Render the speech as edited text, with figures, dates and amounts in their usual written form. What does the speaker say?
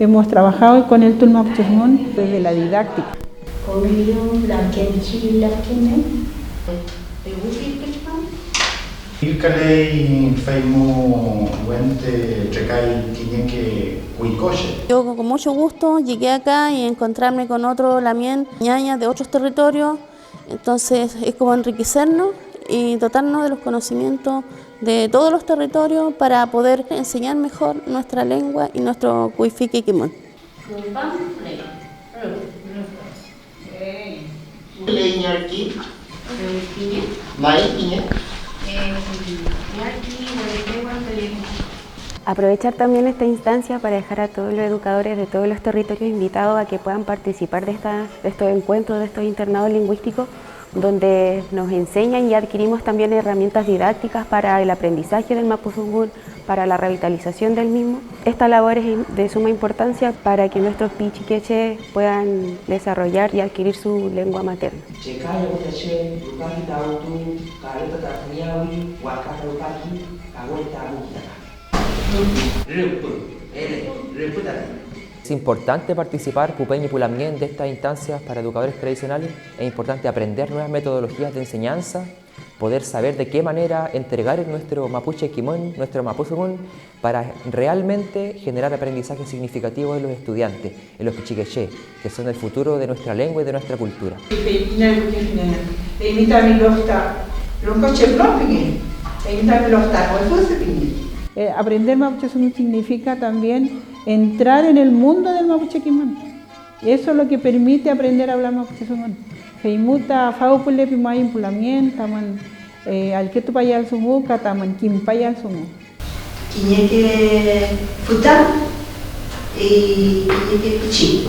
Hemos trabajado con el Tul Mapuche Sungún desde la didáctica. Yo con mucho gusto llegué acá y encontrarme con otro lamien ñaña de otros territorios, entonces es como enriquecernos y dotarnos de los conocimientos de todos los territorios para poder enseñar mejor nuestra lengua y nuestro cuifique y quimón. Aprovechar también esta instancia para dejar a todos los educadores de todos los territorios invitados a que puedan participar de estos encuentros, de estos internados lingüísticos, donde nos enseñan y adquirimos también herramientas didácticas para el aprendizaje del mapuzungún, para la revitalización del mismo. Esta labor es de suma importancia para que nuestros pichiqueches puedan desarrollar y adquirir su lengua materna. Es importante participar Pupeño y Pulamien de estas instancias para educadores tradicionales. Es importante aprender nuevas metodologías de enseñanza, poder saber de qué manera entregar nuestro mapuche quimón, nuestro mapuzungún, para realmente generar aprendizaje significativo en los estudiantes, en los pichiqueché, que son el futuro de nuestra lengua y de nuestra cultura. Aprender Mapuche Sungún significa también entrar en el mundo del Mapuche Quimón. Eso es lo que permite aprender a hablar Mapuche Sungún. Feimuta, Faupule, Pimayin, Pulamien, Taman, Alquetu Payal Sungu, Kataman, Kimpayal Sungu. Quiñeque Futa y Quiñeque Pichi.